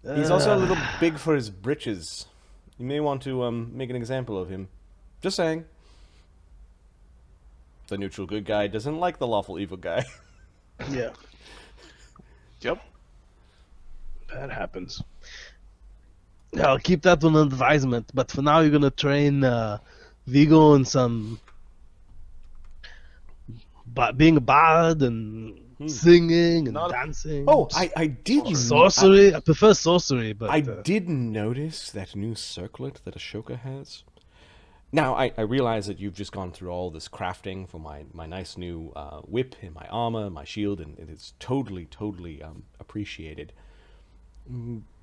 He's also a little big for his britches. You may want to make an example of him. Just saying. The neutral good guy doesn't like the lawful evil guy. Yeah, Yep. that happens. Yeah, I'll keep that one on advisement. But for now, you're gonna train Vigo in some being a bard and singing and dancing. Oh, I did sorcery. I prefer sorcery, but I did notice that new circlet that Ashoka has. Now, I realize that you've just gone through all this crafting for my nice new whip and my armor and my shield, and it is totally appreciated.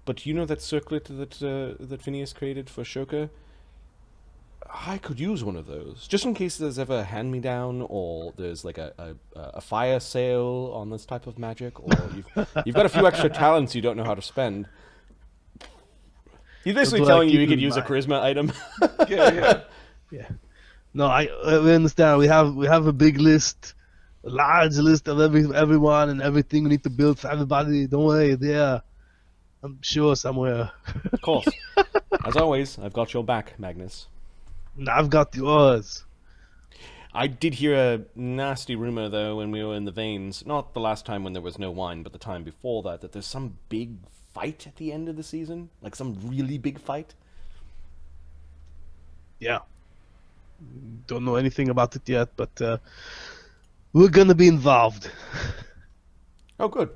But you know that circlet that Phineas created for Ashoka? I could use one of those, just in case there's ever a hand-me-down, or there's like a fire sale on this type of magic, or you've got a few extra talents you don't know how to spend. He's basically telling you could use a charisma item. Yeah. No, we understand. We have a big list, a large list of everyone and everything we need to build for everybody. Don't worry, there. I'm sure somewhere. Of course. As always, I've got your back, Magnus. I've got yours. I did hear a nasty rumor, though, when we were in the veins. Not the last time when there was no wine, but the time before that there's some big fight at the end of the season. Like some really big fight. Yeah. Don't know anything about it yet, but we're gonna be involved. Oh, good.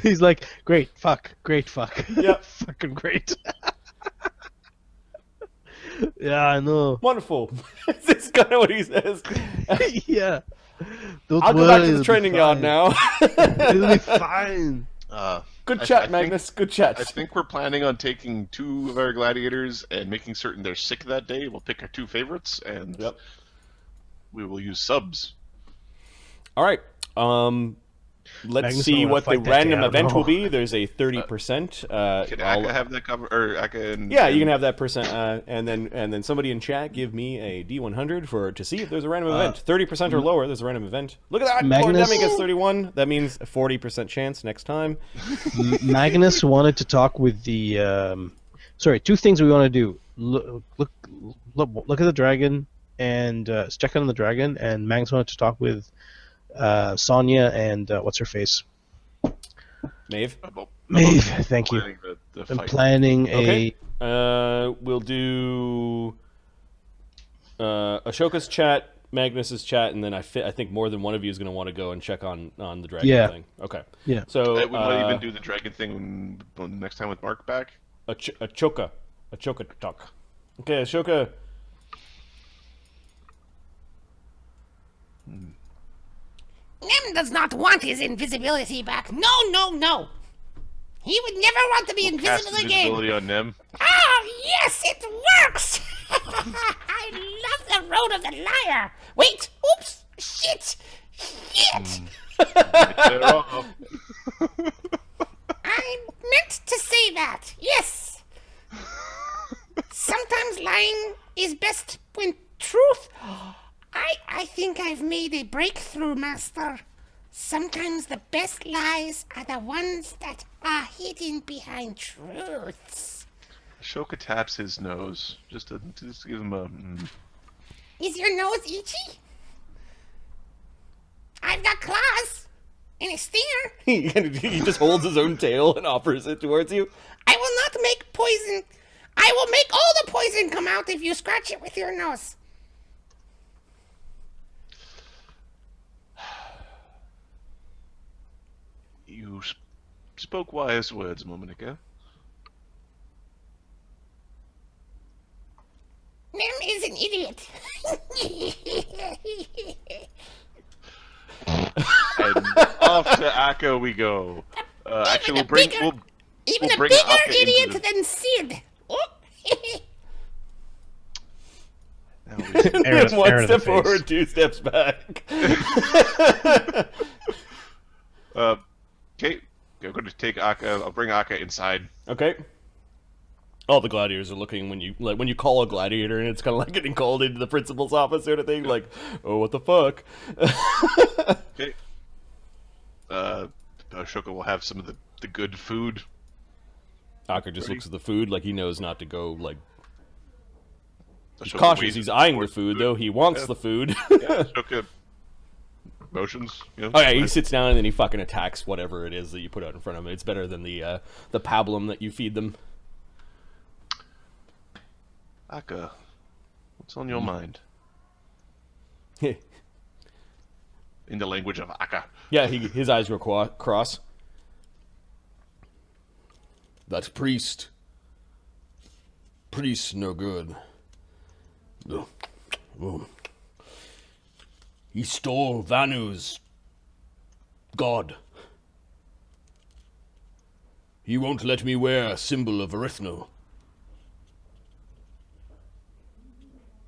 He's like, great fuck. Yeah. Fucking great. Yeah, I know. Wonderful. That's kind of what he says. Yeah. Don't I'll go back to the training yard now. It'll be fine. Good chat, Magnus. Good chat. I think we're planning on taking 2 of our gladiators and making certain they're sick that day. We'll pick our 2 favorites, and we will use subs. All right. Let's Magnus see what the random event will be. There's a 30%. Can Akka have that cover? Or Akka and... Yeah, you can have that percent, and then somebody in chat give me a D100 to see if there's a random event. 30% or lower, there's a random event. Look at that! Magnus... Pandemic gets 31. That means a 40% chance next time. Magnus wanted to talk with the... Sorry, 2 things we want to do. Look at the dragon, and check on the dragon, and Magnus wanted to talk with Sonya and what's her face? Maeve. Maeve, thank you. I'm planning okay. We'll do Ashoka's chat, Magnus's chat, and then I think more than one of you is going to want to go and check on the dragon thing. Okay. Yeah. So we might even do the dragon thing next time with Mark back. Ashoka talk. Okay, Ashoka. Nem does not want his invisibility back. No. He would never want to be invisible Cast again. invisibility on Nem. Ah, yes, it works. I love the road of the liar. Wait, oops, shit. I meant to say that. Yes. Sometimes lying is best when truth. I think I've made a breakthrough, Master. Sometimes the best lies are the ones that are hidden behind truths. Ashoka taps his nose just to give him a. Is your nose itchy? I've got claws and a stinger. He just holds his own tail and offers it towards you. I will not make poison. I will make all the poison come out if you scratch it with your nose. You spoke wise words a moment ago. Nem is an idiot. And off to Akka we go. Actually, we'll bring even we'll a bring bigger Akka idiot into than Cid. Oh. One step forward, 2 steps back. Okay, I'm going to take Akka. I'll bring Akka inside. Okay. All the gladiators are looking when you call a gladiator, and it's kind of like getting called into the principal's office sort of thing. Like, oh, what the fuck? Okay. Ashoka will have some of the good food. Akka just looks at the food like he knows not to go, like... He's Ashoka cautious, waits he's eyeing the towards food, though. He wants the food. Yeah, Ashoka motions. You know, Oh yeah, he sits down and then he fucking attacks whatever it is that you put out in front of him. It's better than the pablum that you feed them. Akka, what's on your mind? Yeah, In the language of Akka. his eyes go cross. That priest no good. Oh. He stole Vanu's god. He won't let me wear a symbol of Arithno.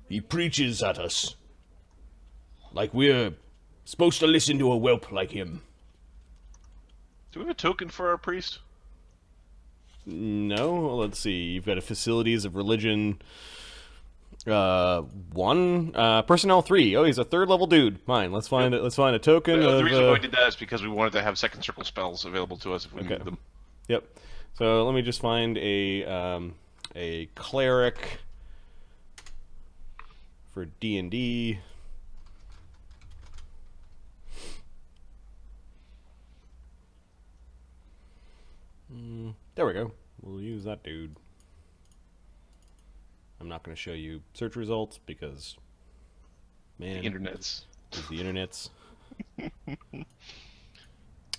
He preaches at us like we're supposed to listen to a whelp like him. Do we have a token for our priest? No, let's see. You've got a facilities of religion. 1, personnel 3. Oh, he's a 3rd level dude. Fine. Let's find it. Let's find a token. The of, reason why we did that is because we wanted to have second circle spells available to us if we needed them. Yep. So let me just find a cleric for D&D. There we go. We'll use that dude. I'm not going to show you search results because, man, The internets. it's the internets.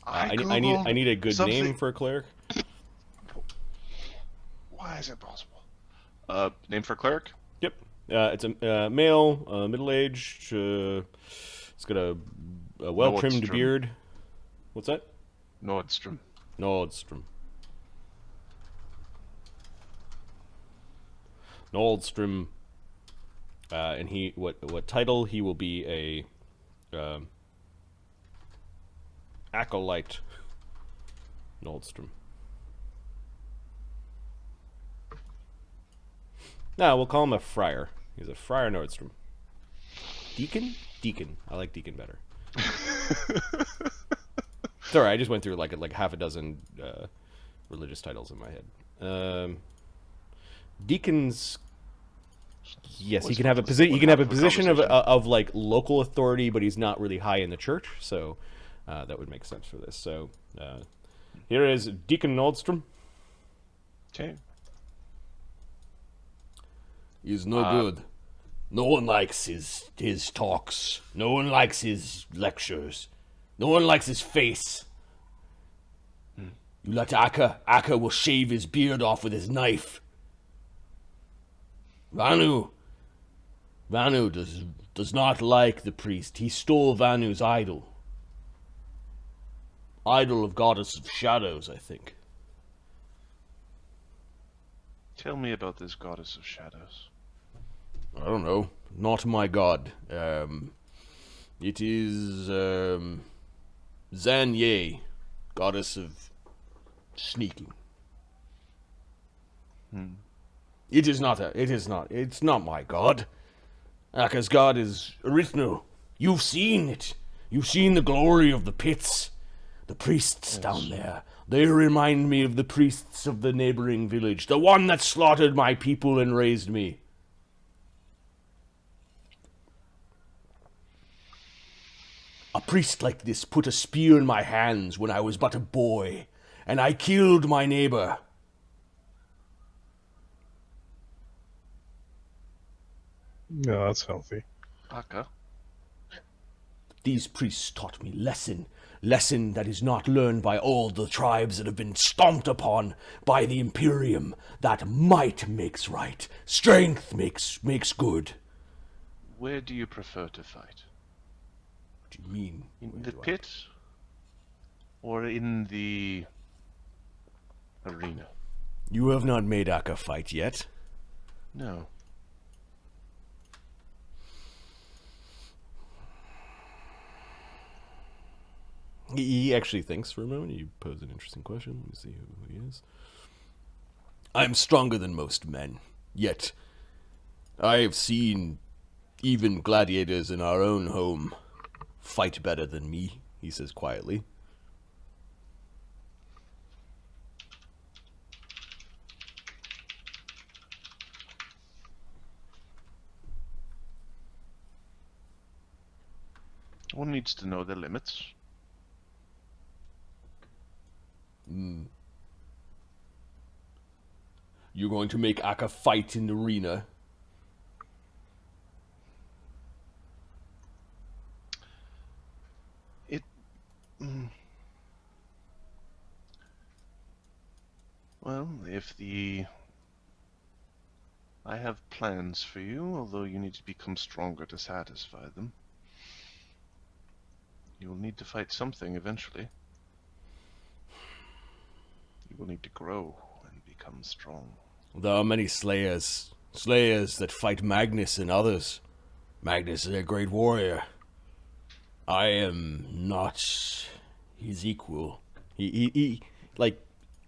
I I need a good something- name for a cleric. Why is it possible? Name for cleric? Yep. It's a male, middle-aged. It's got a well-trimmed Nordstrom. beard. What's that? Nordstrom. Nordstrom. Nordstrom. And he what title? He will be a acolyte. Nordstrom. No, we'll call him a friar. He's a friar Nordstrom. Deacon? Deacon. I like deacon better. Sorry, I just went through like half a dozen religious titles in my head. Deacons. Yes, he can have a position. He can have a position of like local authority, but he's not really high in the church. So that would make sense for this. So here is Deacon Nordstrom. Okay. He's no good. No one likes his talks. No one likes his lectures. No one likes his face. You let Akka will shave his beard off with his knife. Vanu does not like the priest. He stole Vanu's idol. Idol of goddess of shadows, I think. Tell me about this goddess of shadows. I don't know. Not my god. It is Zanye, goddess of sneaking. It is not. It's not my god. Akka's god is Arithno. You've seen it. You've seen the glory of the pits. The priests down there. They remind me of the priests of the neighboring village. The one that slaughtered my people and raised me. A priest like this put a spear in my hands when I was but a boy, and I killed my neighbor. No, that's healthy. Akka? These priests taught me lesson that is not learned by all the tribes that have been stomped upon by the Imperium, that might makes right, strength makes good. Where do you prefer to fight? What do you mean? In Where the do I- pit? Or in the arena? You have not made Akka fight yet. No. He actually thinks for a moment. You pose an interesting question. Let me see who he is. I'm stronger than most men, yet I have seen even gladiators in our own home fight better than me, he says quietly. One needs to know their limits. You're going to make Akka fight in the arena. Well, I have plans for you, although you need to become stronger to satisfy them. You will need to fight something eventually. You will need to grow and become strong. There are many slayers that fight Magnus and others. Magnus is a great warrior. I am not his equal. He like,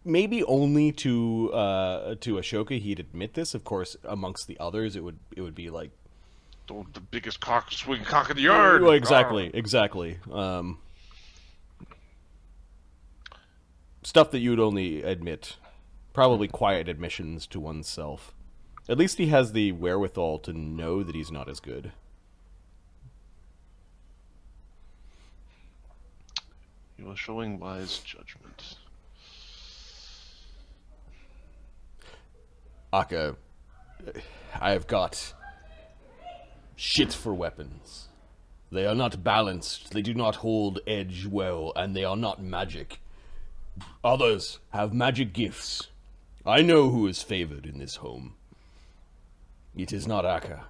maybe only to Ashoka he'd admit this. Of course, amongst the others, it would be like, The biggest swing cock in the yard. Well, exactly. Stuff that you would only admit. Probably quiet admissions to oneself. At least he has the wherewithal to know that he's not as good. You are showing wise judgment. Akka, I have got shit for weapons. They are not balanced, they do not hold edge well, and they are not magic. Others have magic gifts. I know who is favored in this home. It is not Akka.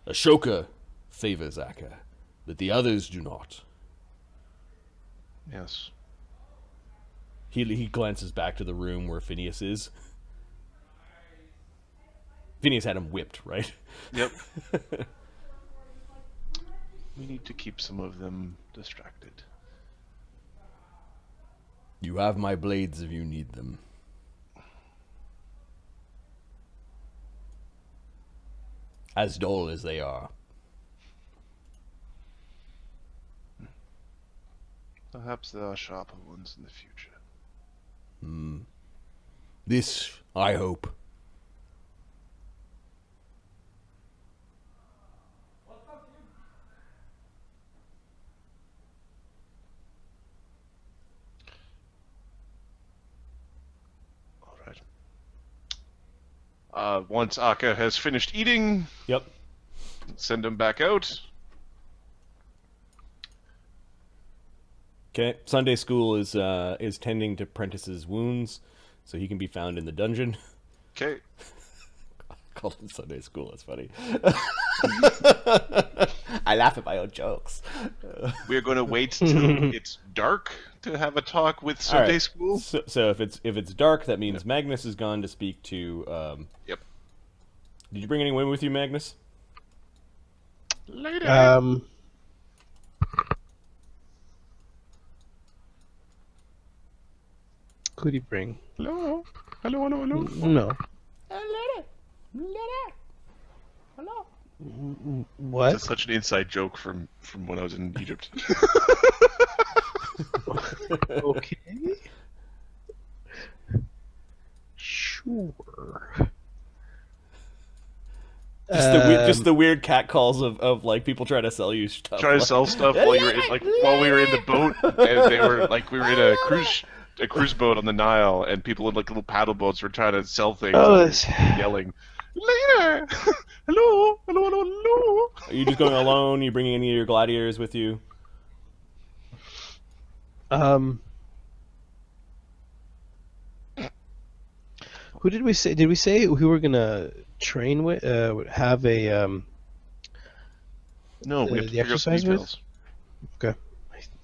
Ashoka favors Akka, but the others do not. Yes. He glances back to the room where Phineas is. Phineas had him whipped, right? Yep. We need to keep some of them distracted. You have my blades if you need them. As dull as they are. Perhaps there are sharper ones in the future. This, I hope. Once Akka has finished eating, Yep. send him back out. Okay. Sunday school is tending to Prentice's wounds, so he can be found in the dungeon. Okay. Called him Sunday school. That's funny. I laugh at my own jokes. We're going to wait till it's dark to have a talk with Sunday right. school. So if it's dark, that means Magnus is gone to speak to. Yep. Did you bring any women with you, Magnus? Later. Could he bring? Hello. Hello. No. Hello. What? That's such an inside joke from when I was in Egypt. Okay. Sure. Just the weird cat calls of like people trying to sell you stuff. Trying to sell stuff while you were while we were in the boat, and they were like we were in a cruise boat on the Nile, and people in like little paddle boats were trying to sell things. Oh, and yelling, later, hello. Are you just going alone? Are you bringing any of your gladiators with you? Who did we say? Did we say who we're gonna train with? Have a No, we have to the figure out some exercise with? details. Okay.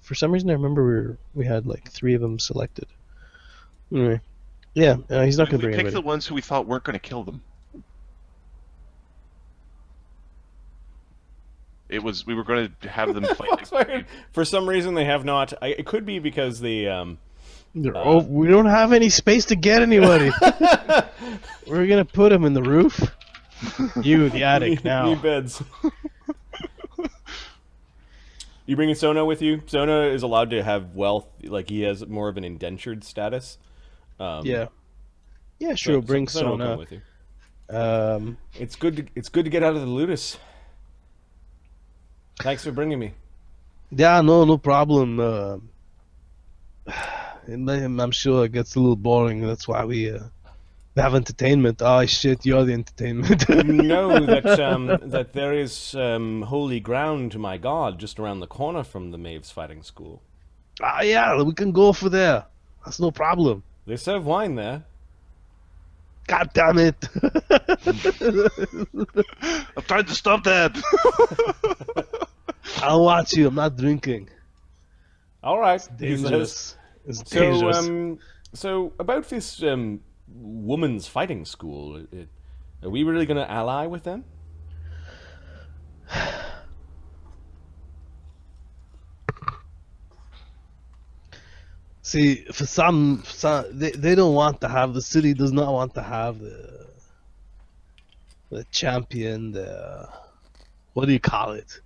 For some reason, I remember we had like 3 of them selected. Anyway, yeah, he's not gonna We bring picked anybody. the ones who we thought weren't going to kill them. We were going to have them fight. For some reason, they have not. It could be because the. We don't have any space to get anybody. We're gonna put them in the roof. You, the attic, now. Need beds. You bringing Sonah with you? Sonah is allowed to have wealth. Like he has more of an indentured status. Yeah, sure. Bring Sonah will come Sonah. with you. It's good to get out of the ludus. Thanks for bringing me. Yeah, no problem. I'm sure it gets a little boring. That's why we have entertainment. Oh shit, you're the entertainment. You know that there is holy ground to my god just around the corner from the Maeve's fighting school. Ah, yeah, we can go for there. That's no problem. They serve wine there. God damn it! I'm trying to stop that. I'll watch you. I'm not drinking. All right. Dangerous. It's dangerous. So about this woman's fighting school, are we really going to ally with them? See, for some they don't want to have, the city does not want to have the champion, what do you call it?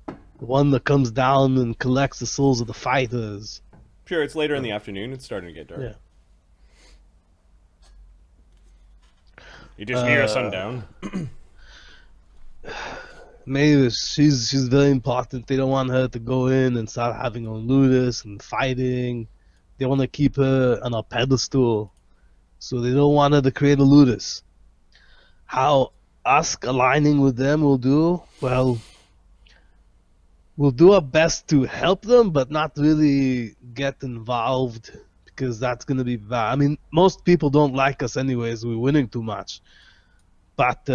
The one that comes down and collects the souls of the fighters. Sure, it's later in the afternoon. It's starting to get dark. Yeah. It is near sundown. Maybe she's very important. They don't want her to go in and start having her ludus and fighting. They want to keep her on a pedestal, so they don't want her to create a ludus. How us aligning with them will do? Well, we'll do our best to help them, but not really get involved, because that's gonna be bad. I mean, most people don't like us anyways. We're winning too much, but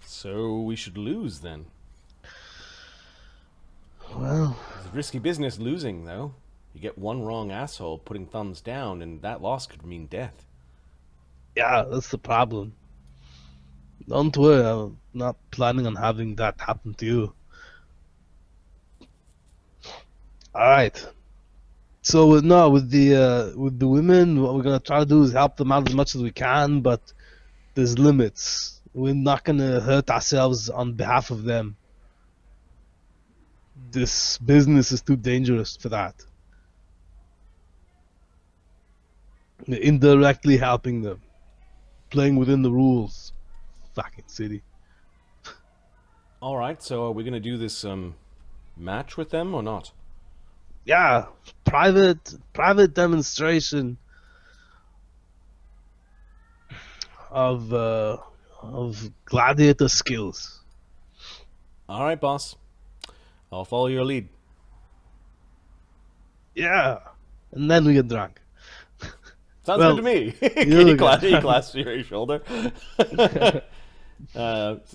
So we should lose then. well, It's a risky business losing, though. You get one wrong asshole putting thumbs down, and that loss could mean death. yeah, that's the problem. Don't worry, I'm not planning on having that happen to you. Alright. So with the women, what we're gonna try to do is help them out as much as we can, but there's limits. We're not gonna hurt ourselves on behalf of them. This business is too dangerous for that. We're indirectly helping them. Playing within the rules. Fucking city. All right, so are we going to do this match with them or not? Yeah, private demonstration of gladiator skills. All right, boss. I'll follow your lead. Yeah, and then we get drunk. Sounds Well, good to me. you he got- clasps your shoulder.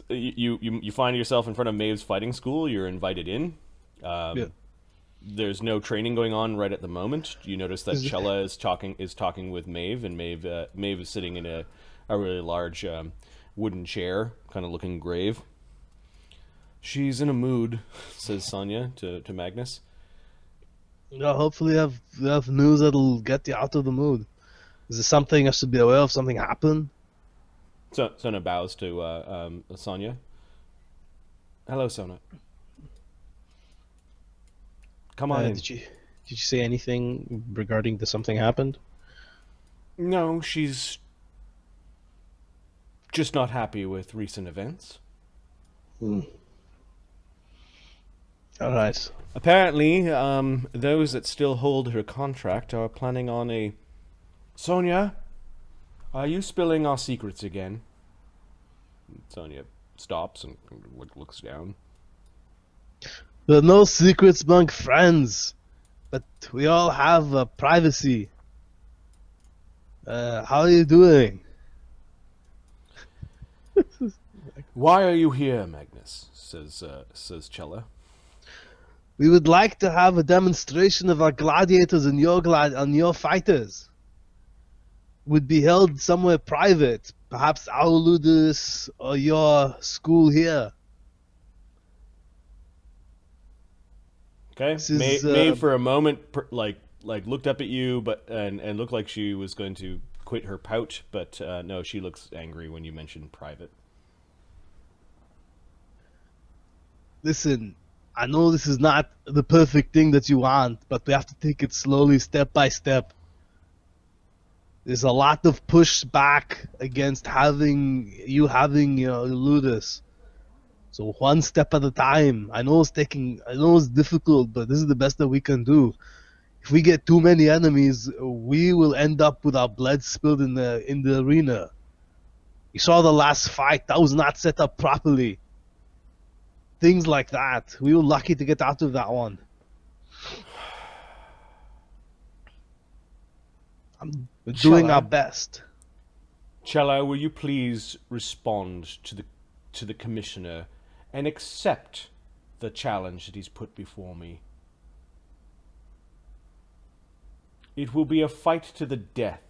You find yourself in front of Maeve's fighting school. You're invited in. Yeah. There's no training going on right at the moment. You notice that Is it- Chella is talking with Maeve, and Maeve is sitting in a really large wooden chair, kind of looking grave. She's in a mood, says Sonah to Magnus. Yeah, hopefully we have news that'll get you out of the mood. Is there something I should be aware of? Something happened? So Sonah bows to Sonah. Hello, Sonah. Come on in. Did you say anything regarding something happened? No, she's just not happy with recent events. Alright. Apparently, those that still hold her contract are planning on a... Sonah, are you spilling our secrets again? Sonah stops and looks down. There are no secrets among friends, but we all have privacy. How are you doing? Why are you here, Magnus? Says Chella. We would like to have a demonstration of our gladiators and your fighters. Would be held somewhere private, perhaps our ludus or your school here. Okay. This is, Maeve for a moment looked up at you, and looked like she was going to quit her pout, but no, she looks angry when you mention private. Listen, I know this is not the perfect thing that you want, but we have to take it slowly, step by step. There's a lot of pushback against having your ludus. So one step at a time. I know it's difficult, but this is the best that we can do. If we get too many enemies, we will end up with our blood spilled in the arena. You saw the last fight, that was not set up properly. Things like that. We were lucky to get out of that one. We're doing our best. Chella, will you please respond to the commissioner and accept the challenge that he's put before me? It will be a fight to the death.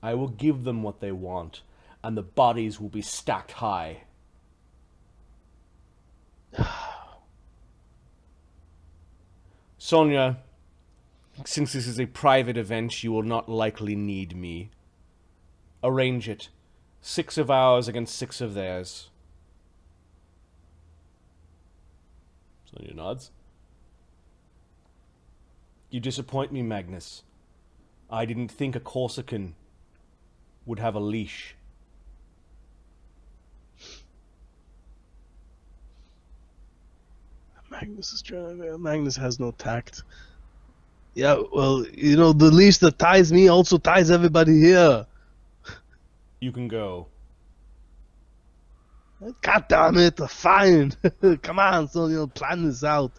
I will give them what they want, and the bodies will be stacked high. Sonah, since this is a private event, you will not likely need me. Arrange it. 6 of ours against 6 of theirs. Sonah nods. You disappoint me, Magnus. I didn't think a Corsican would have a leash. Magnus has no tact. Yeah, well, the leash that ties me also ties everybody here. You can go. God damn it, fine. Come on, so plan this out.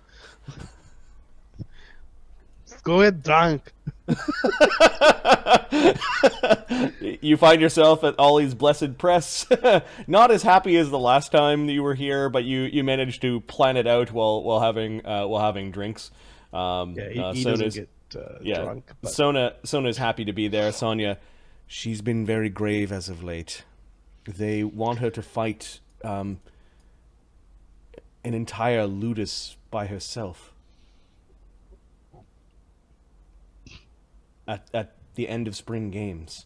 Let's go get drunk. You find yourself at Ollie's Blessed Press. Not as happy as the last time you were here, but you managed to plan it out while having drinks. He doesn't get drunk. But... Sonah's happy to be there. Sonah, she's been very grave as of late. They want her to fight an entire ludus by herself. At the end of spring games.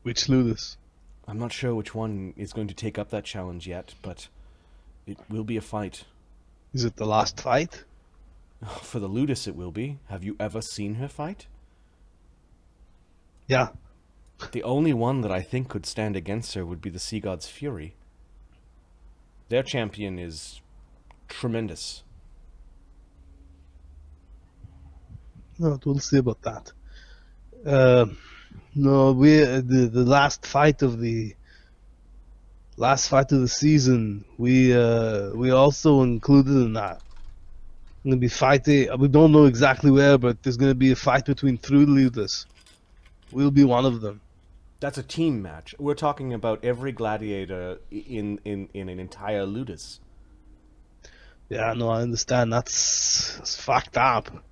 Which ludus? I'm not sure which one is going to take up that challenge yet, but it will be a fight. Is it the last fight? For the ludus it will be. Have you ever seen her fight? Yeah. The only one that I think could stand against her would be the Sea God's Fury. Their champion is tremendous. No, we'll see about that. No, the last fight of the season, we also included in that. Gonna be fighting. We don't know exactly where, but there's gonna be a fight between 3 ludus. We'll be one of them. That's a team match. We're talking about every gladiator in an entire ludus. Yeah, no, I understand. That's fucked up.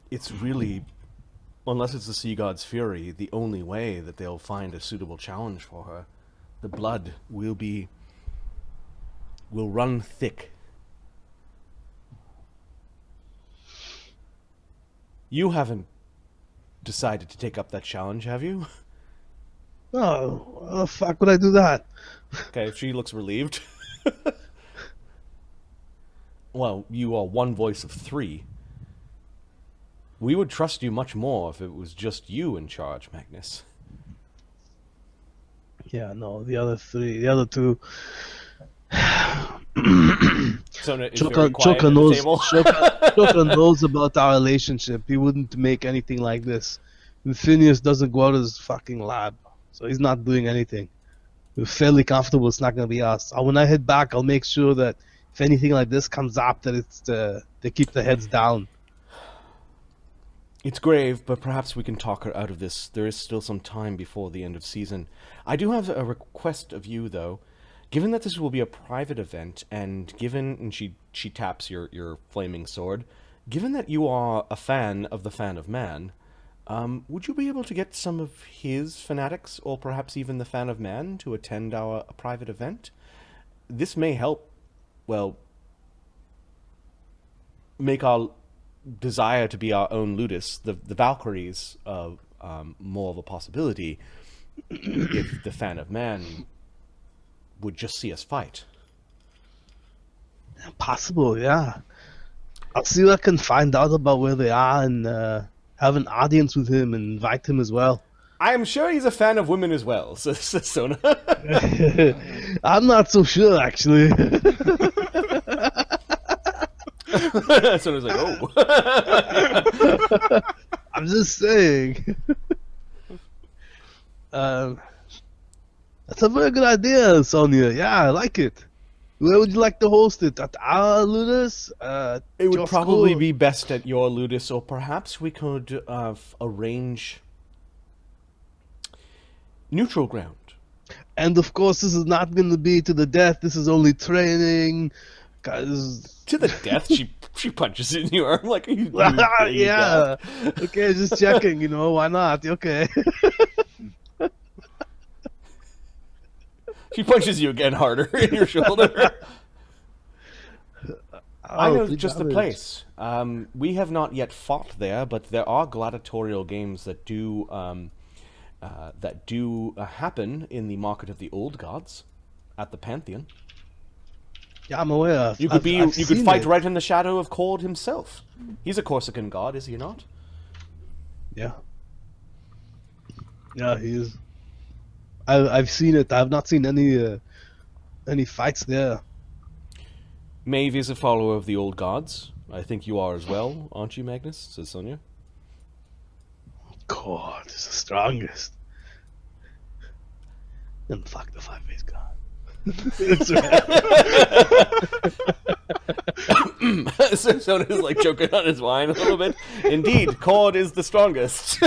It's really, unless it's the Sea God's Fury, the only way that they'll find a suitable challenge for her. The blood will run thick. You haven't decided to take up that challenge, have you? No, how the fuck would I do that? Okay, she looks relieved. Well, you are one voice of 3. We would trust you much more if it was just you in charge, Magnus. Yeah, no, the other 2. Sonah is very quiet at the table. Choka knows about our relationship. He wouldn't make anything like this. And Phineas doesn't go out of his fucking lab, so he's not doing anything. We're fairly comfortable. It's not going to be us. When I head back, I'll make sure that if anything like this comes up, that they keep their heads down. It's grave, but perhaps we can talk her out of this. There is still some time before the end of season. I do have a request of you, though. Given that this will be a private event, and she taps your flaming sword, given that you are a fan of the Fan of Man, would you be able to get some of his fanatics, or perhaps even the Fan of Man, to attend our private event? This may help, well, make our desire to be our own ludus, the Valkyries, more of a possibility if the Fan of Man would just see us fight. Possible, yeah. I'll see what I can find out about where they are and have an audience with him and invite him as well. I'm sure he's a fan of women as well, says Sonah. I'm not so sure, actually. Sonah's like, oh. I'm just saying. That's a very good idea, Sonia. Yeah, I like it. Where would you like to host it? At our ludus? It would your probably school? be best at your ludus, or perhaps we could arrange neutral ground. And of course, this is not going to be to the death. This is only training. Cause To the death, she punches it in your arm like you. yeah. Okay, just checking. Why not? Okay. She punches you again harder in your shoulder. I know just the place. We have not yet fought there, but there are gladiatorial games that do happen in the Market of the Old Gods at the Pantheon. Yeah, I'm aware. You could I've you could seen fight it. right in the shadow of Cord himself. He's a Corsican god, is he not? Yeah. Yeah, he is. I've seen it. I've not seen any fights there. Maeve is a follower of the old gods. I think you are as well, aren't you, Magnus? Says Sonia. God is the strongest. And fuck the five-faced god. That's right. So Sonia's like choking on his wine a little bit. Indeed, Cord is the strongest.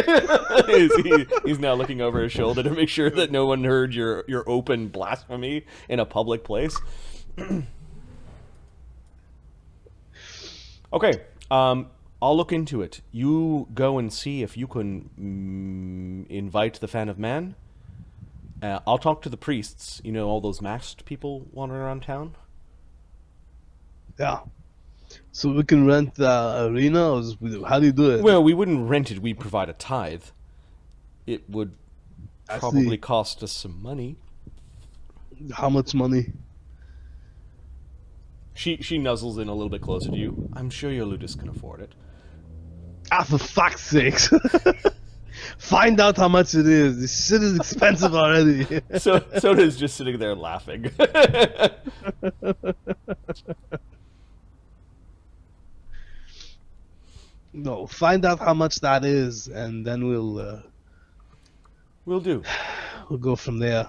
He's now looking over his shoulder to make sure that no one heard your open blasphemy in a public place. Okay, I'll look into it. You go and see if you can invite the Fan of Man. I'll talk to the priests. You know, all those masked people wandering around town? Yeah. So we can rent the arena, or how do you do it? Well, we wouldn't rent it. We'd provide a tithe. It would I probably see. cost us some money. How much money? She nuzzles in a little bit closer to you. I'm sure your ludus can afford it. Ah, for fuck's sakes. Find out how much it is. This shit is expensive already. So Soda's just sitting there laughing. No, find out how much that is, and then we'll Will do. go from there.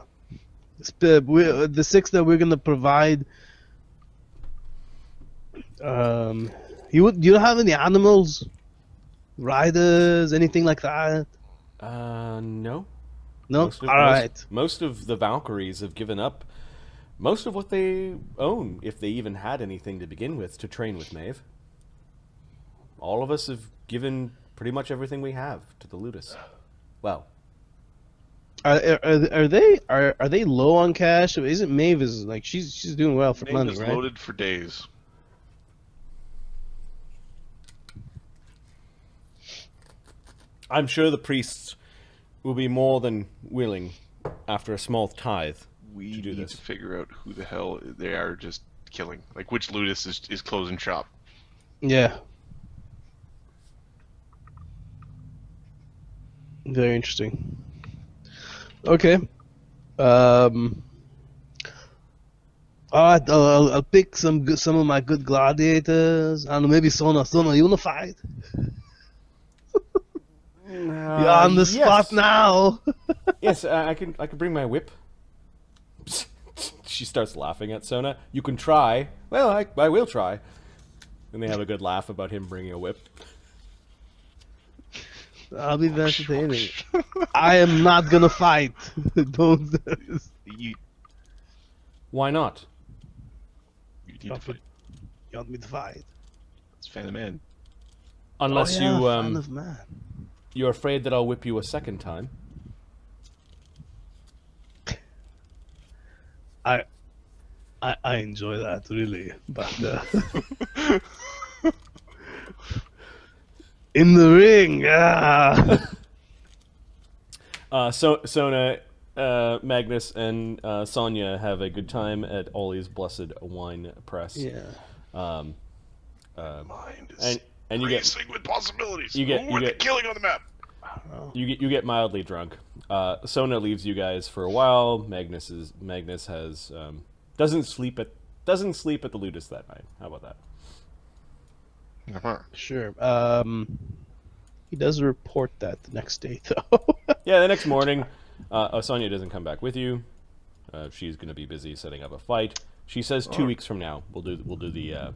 The six that we're gonna provide. You don't have any animals, riders, anything like that? No. No. All right. Most of the Valkyries have given up most of what they own, if they even had anything to begin with, to train with Maeve. All of us have given pretty much everything we have to the ludus. Well, Are they low on cash? Isn't Maeve is like she's doing well for Name money, is right? loaded for days. I'm sure the priests will be more than willing, after a small tithe, We to do need this. to figure out who the hell they are just killing. Like, which ludus is closing shop. Yeah. Very interesting. Okay. All right. I'll pick some of my good gladiators. I don't know, maybe Sonah, you wanna fight? You're on the spot now. Yes, I can bring my whip. She starts laughing at Sonah. You can try. Well, I will try. And they have a good laugh about him bringing a whip. I'll be entertaining. I am not gonna fight. Don't. You Why not? need to fight. You want me to fight? It's Fan of Man. Unless Fan you of man. you're afraid that I'll whip you a second time. I enjoy that really, but in the ring, yeah. Sonah, Magnus, and Sonia have a good time at Ollie's Blessed Wine Press. Yeah. Mind is And you get racing with possibilities. you get- Who you want the get- killing on the map. You get mildly drunk. Sonah leaves you guys for a while. Magnus has doesn't sleep at the ludus that night. How about that? Sure. He does report that the next day, though. Yeah, the next morning, Sonya doesn't come back with you. She's going to be busy setting up a fight. She says 2 weeks from now we'll do the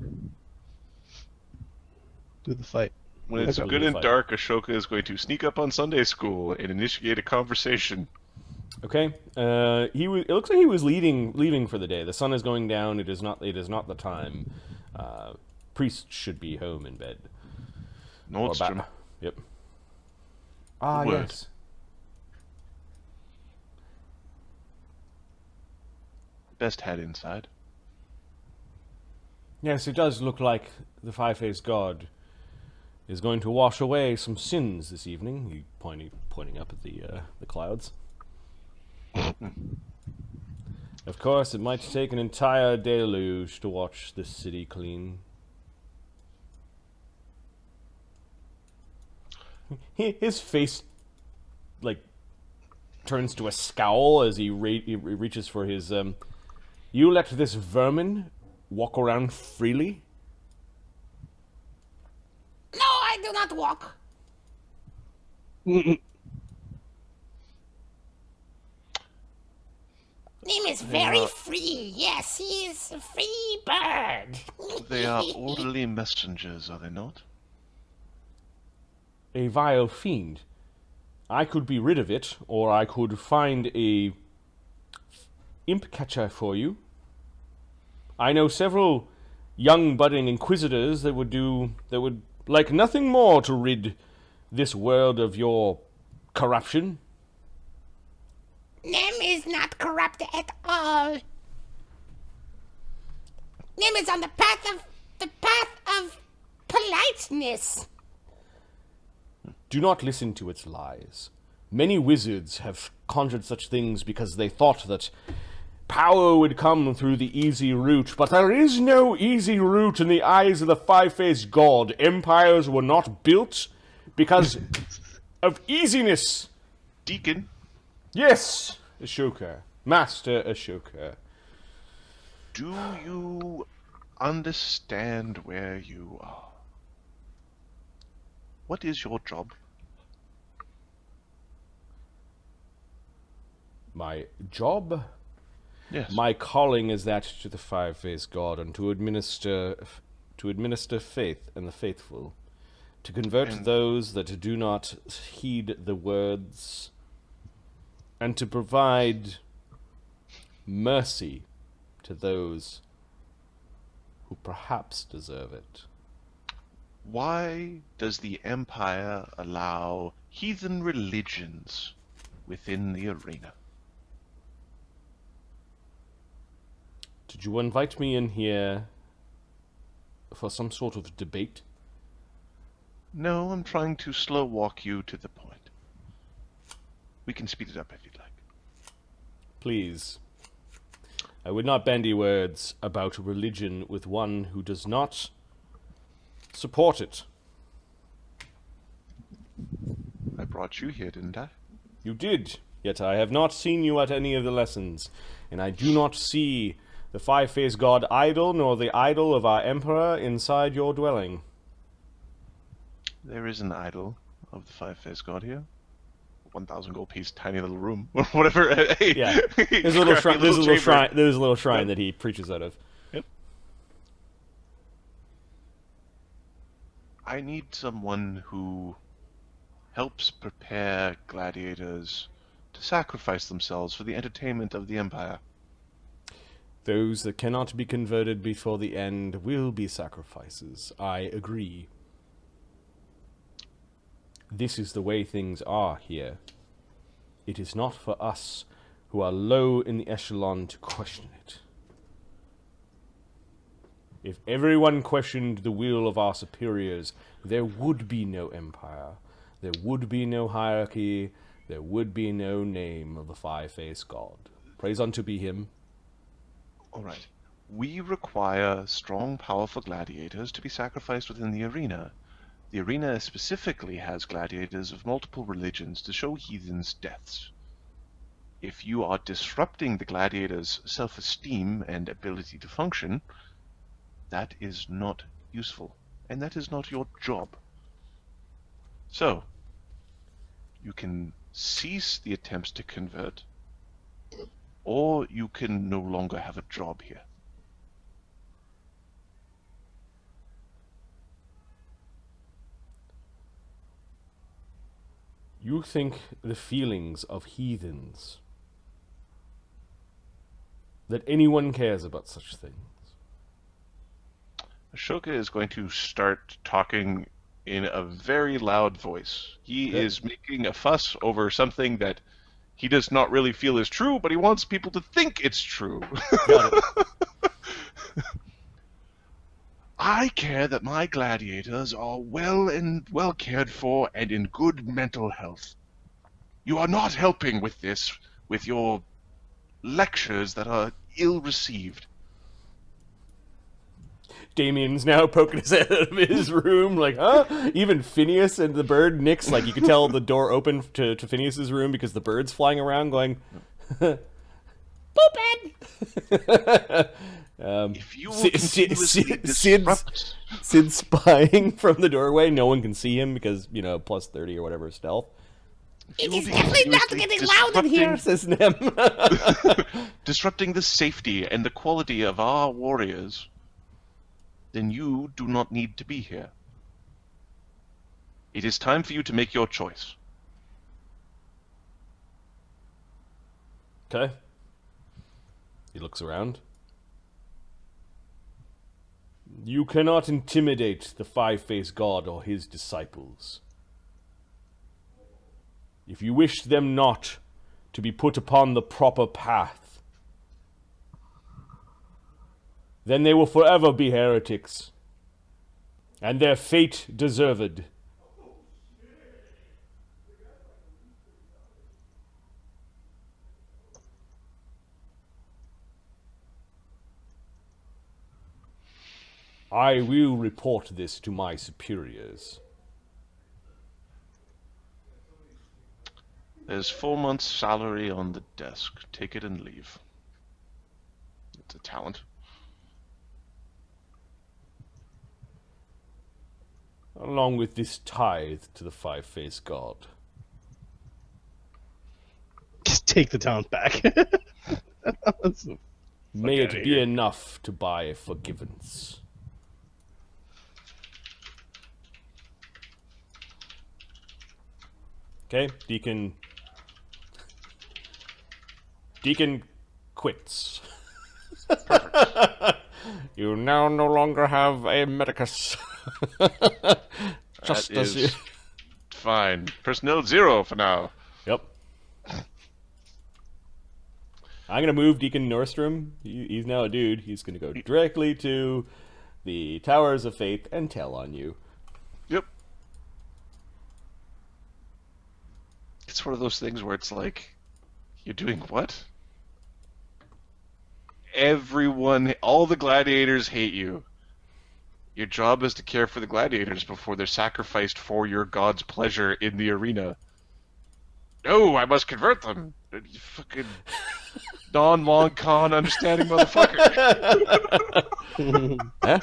Do the fight. When it's good and dark, Ashoka is going to sneak up on Sunday school and initiate a conversation. Okay. It looks like he was leaving for the day. The sun is going down. It is not the time. Priest should be home in bed. Nordstrom. Yep. Ah, Word. yes. Best head inside. Yes, it does look like the five-faced god is going to wash away some sins this evening. He pointing up at the clouds. Of course, it might take an entire deluge to wash this city clean. His face, like, turns to a scowl as he reaches for his. You let this vermin walk around freely? No, I do not walk. Mm-mm. Name is very free. Yes, he is a free bird. They are orderly messengers, are they not? A vile fiend. I could be rid of it, or I could find a imp catcher for you. I know several young budding inquisitors that would like nothing more to rid this world of your corruption. Nem is not corrupt at all. Nem is on the path of politeness. Do not listen to its lies. Many wizards have conjured such things because they thought that power would come through the easy route, but there is no easy route in the eyes of the five-faced god. Empires were not built because of easiness. Deacon? Yes, Ashoka. Master Ashoka. Do you understand where you are? What is your job? My job? Yes. My calling is that to the five-faced god, and to administer faith and the faithful, to convert those that do not heed the words, and to provide mercy to those who perhaps deserve it. Why does the Empire allow heathen religions within the arena? Did you invite me in here for some sort of debate? No, I'm trying to slow walk you to the point. We can speed it up if you'd like. Please. I would not bandy words about religion with one who does not support it. I brought you here, didn't I? You did, yet I have not seen you at any of the lessons, and I do not see the five-faced god idol nor the idol of our emperor inside your dwelling. There is an idol of the five-faced god here. 1,000 gold piece, tiny little room, or whatever. Hey, Yeah, there's a little shrine. There's a little shrine that he preaches out of. Yep. I need someone who helps prepare gladiators to sacrifice themselves for the entertainment of the Empire. Those that cannot be converted before the end will be sacrifices. I agree. This is the way things are here. It is not for us who are low in the echelon to question it. If everyone questioned the will of our superiors, there would be no empire, there would be no hierarchy, there would be no name of the five-faced god. Praise unto be him. All right. We require strong, powerful gladiators to be sacrificed within the arena. The arena specifically has gladiators of multiple religions to show heathens' deaths. If you are disrupting the gladiators' self-esteem and ability to function, that is not useful, and that is not your job. So, you can cease the attempts to convert, or you can no longer have a job here. You think the feelings of heathens, that anyone cares about such things? Ashoka is going to start talking in a very loud voice. He is making a fuss over something that he does not really feel is true, but he wants people to think it's true. Got it. I care that my gladiators are well cared for and in good mental health. You are not helping with this with your lectures that are ill-received. Damien's now poking his head out of his room, like, huh? Even Phineas and the bird, Nyx, like, you could tell the door open to Phineas's room because the bird's flying around going, Poopin'! If you will continuously disrupt... Sid's spying from the doorway. No one can see him because, plus 30 or whatever stealth. It is definitely not getting loud in here, Says Nem. disrupting the safety and the quality of our warriors, then you do not need to be here. It is time for you to make your choice. Okay. He looks around. You cannot intimidate the five-faced god or his disciples. If you wish them not to be put upon the proper path, then they will forever be heretics, and their fate deserved. I will report this to my superiors. There's 4 months' salary on the desk. Take it and leave. It's a talent. Along with this tithe to the five-faced god. Just take the talent back. May it be enough to buy a forgiveness. Okay, Deacon quits. You now no longer have a medicus. Just as you... Fine. Personnel 0 for now. Yep. I'm gonna move Deacon Nordstrom. He's now a dude. He's gonna go directly to the Towers of Faith and tell on you. Yep. It's one of those things where it's like, you're doing what? Everyone, all the gladiators hate you. Your job is to care for the gladiators before they're sacrificed for your god's pleasure in the arena. No, I must convert them. You fucking non-long con understanding motherfucker. Huh?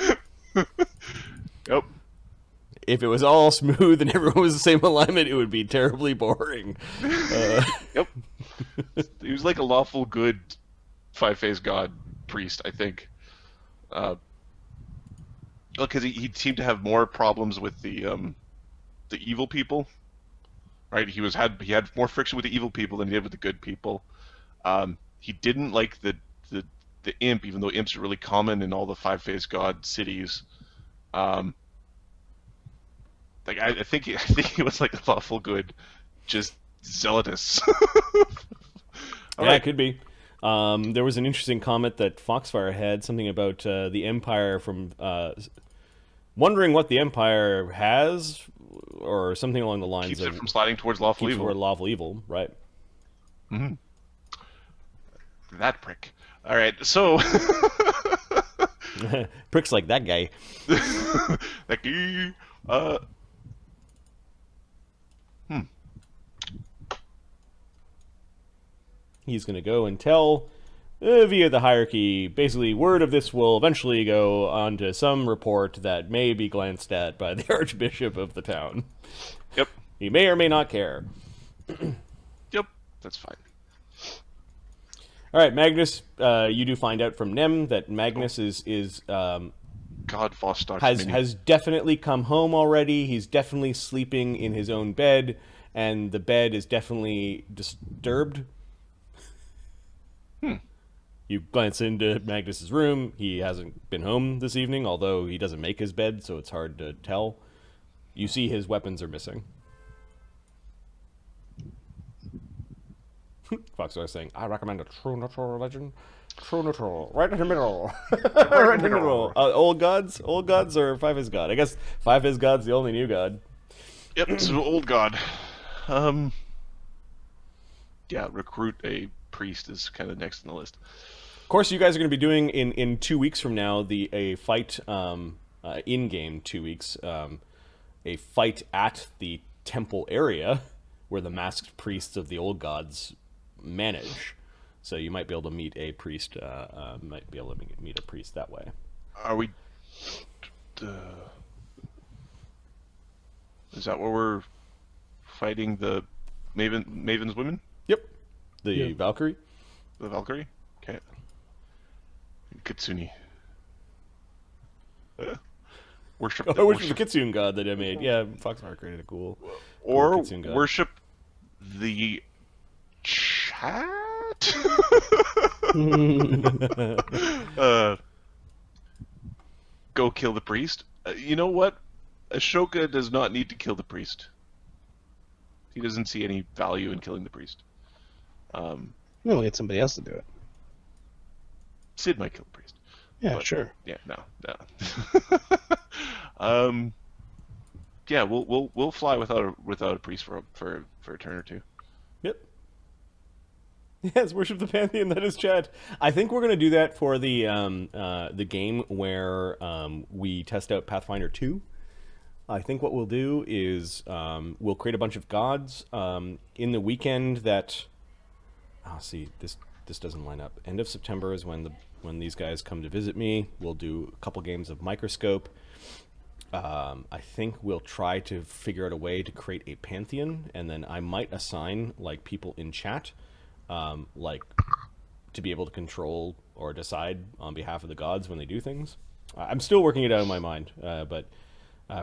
Yep. If it was all smooth and everyone was the same alignment, it would be terribly boring. Yep. He was like a lawful good five-faced god priest, I think. Because he seemed to have more problems with the evil people, right? He had more friction with the evil people than he did with the good people. He didn't like the imp, even though imps are really common in all the five-faced god cities. Like I think he was like a lawful good, just zealotous. Yeah, it could be. There was an interesting comment that Foxfire had, something about the Empire from wondering what the Empire has, or something along the lines Keeps of it from sliding towards lawful evil. Toward lawful evil, right? Mm-hmm. That prick. All right, so Pricks like that guy. that guy. He's going to go and tell via the hierarchy, basically, word of this will eventually go onto some report that may be glanced at by the Archbishop of the town. Yep. He may or may not care. Yep. That's fine. All right, Magnus, you do find out from Nem that Magnus is God Vostok has definitely come home already. He's definitely sleeping in his own bed, and the bed is definitely disturbed. You glance into Magnus's room. He hasn't been home this evening, although he doesn't make his bed, so it's hard to tell. You see his weapons are missing. Fox was saying, I recommend a true neutral religion. True neutral. Right in the middle. Right in the middle. Old gods? Old gods or Five is God? I guess Five is God's the only new god. Yep, so old god. Yeah, recruit a priest is kind of next on the list. Of course, you guys are going to be doing in 2 weeks from now a fight in-game 2 weeks, a fight at the temple area where the masked priests of the old gods manage. So you might be able to meet a priest. Meet a priest that way. Are we? Is that where we're fighting the Maven's women? Yep. The Valkyrie. The Valkyrie. Okay. Kitsune. Worship. I worship the Kitsune god that I made. Yeah, Foxmark created a cool. Or Kitsune god. worship the chat. Go kill the priest. You know what? Ashoka does not need to kill the priest. He doesn't see any value in killing the priest. We'll get somebody else to do it. Cid might kill the priest. Yeah, But, sure. Yeah, no. Yeah, we'll fly without a priest for a turn or two. Yep. Yes, worship the Pantheon. That is chat. I think we're going to do that for the game where we test out Pathfinder 2. I think what we'll do is we'll create a bunch of gods in the weekend that. Oh, see, this doesn't line up. End of September is when these guys come to visit me. We'll do a couple games of Microscope. I think we'll try to figure out a way to create a pantheon, and then I might assign like people in chat, like to be able to control or decide on behalf of the gods when they do things. I'm still working it out in my mind, but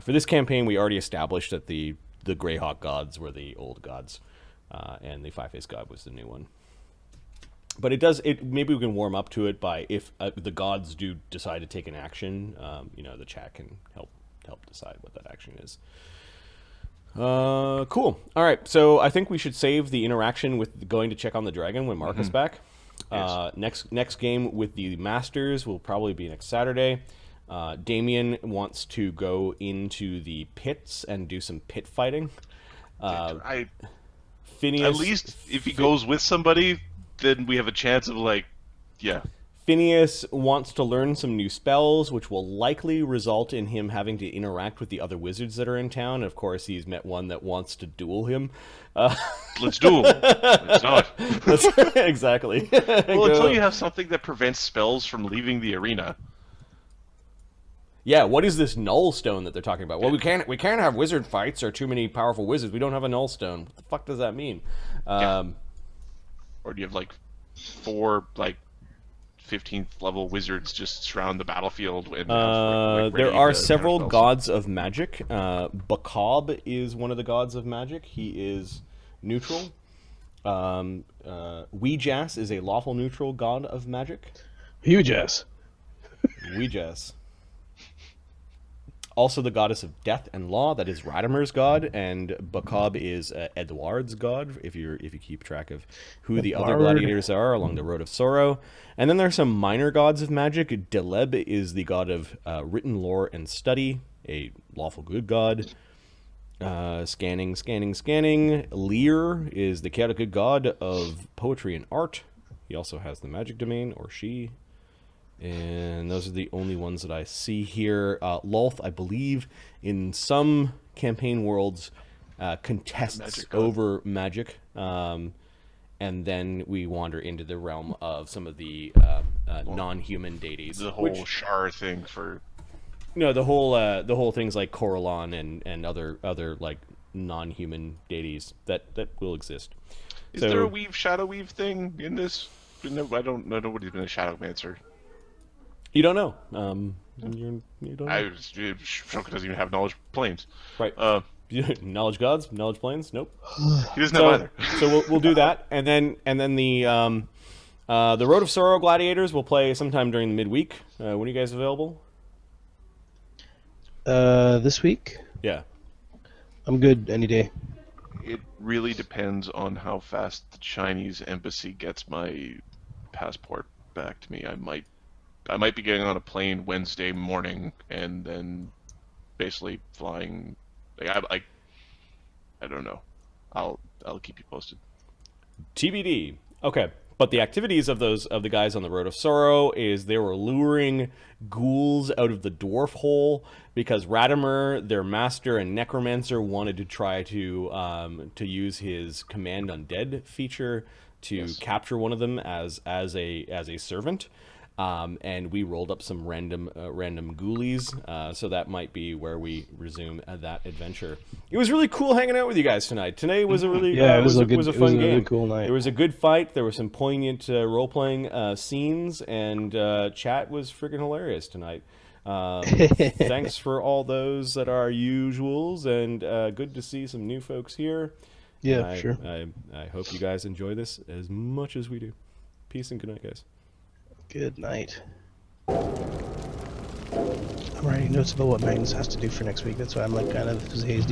for this campaign, we already established that the Greyhawk gods were the old gods, and the Five-Faced God was the new one. But maybe we can warm up to it by if the gods do decide to take an action, the chat can help decide what that action is. Cool. All right, so I think we should save the interaction with going to check on the dragon when Mark is back. Yes. Next game with the Masters will probably be next Saturday. Damien wants to go into the pits and do some pit fighting. Phineas, at least if he goes with somebody, then we have a chance of Phineas wants to learn some new spells, which will likely result in him having to interact with the other wizards that are in town. And of course, he's met one that wants to duel him. Let's duel. Let's not. Exactly. Well, until you have something that prevents spells from leaving the arena. Yeah, what is this null stone that they're talking about? Well, we can't have wizard fights or too many powerful wizards. We don't have a null stone. What the fuck does that mean? Or do you have 4 15th level wizards just surround the battlefield? And there are several gods of magic. Bakob is one of the gods of magic. He is neutral. Weejas is a lawful neutral god of magic. Weejas. Weejas. Also the goddess of death and law, that is Radimer's god, and Bakob is Edward's god, if you keep track of who the other gladiators are along the road of sorrow. And then there are some minor gods of magic. Deleb is the god of written lore and study, a lawful good god. Scanning. Lear is the chaotic good god of poetry and art. He also has the magic domain, or she. And those are the only ones that I see here. Lolth, I believe, in some campaign worlds, contests over magic. And and then we wander into the realm of some of the non-human deities. The whole Shar thing for... No, the whole things like Corellon and other like non-human deities that will exist. Is there a shadow weave thing in this? No, I don't know nobody's been a shadowmancer. You don't know. You don't know. Ashoka doesn't even have knowledge planes. Right. Knowledge gods, knowledge planes. Nope. He doesn't have either. So we'll do that, and then the Road of Sorrow gladiators will play sometime during the midweek. When are you guys available? This week? Yeah. I'm good any day. It really depends on how fast the Chinese embassy gets my passport back to me. I might be getting on a plane Wednesday morning and then basically flying. I don't know. I'll keep you posted. TBD. Okay. But the activities of the guys on the Road of Sorrow is they were luring ghouls out of the dwarf hole because Radimer, their master and necromancer, wanted to try to use his command undead feature to capture one of them as a servant. And we rolled up some random ghoulies, so that might be where we resume that adventure. It was really cool hanging out with you guys tonight. Today was a really it was a fun game. Really cool night. There was a good fight. There were some poignant role playing scenes, and chat was freaking hilarious tonight. Thanks for all those that are usuals, and good to see some new folks here. Yeah, sure. I hope you guys enjoy this as much as we do. Peace and good night, guys. Good night. I'm writing notes about what Magnus has to do for next week. That's why I'm like kind of hazed.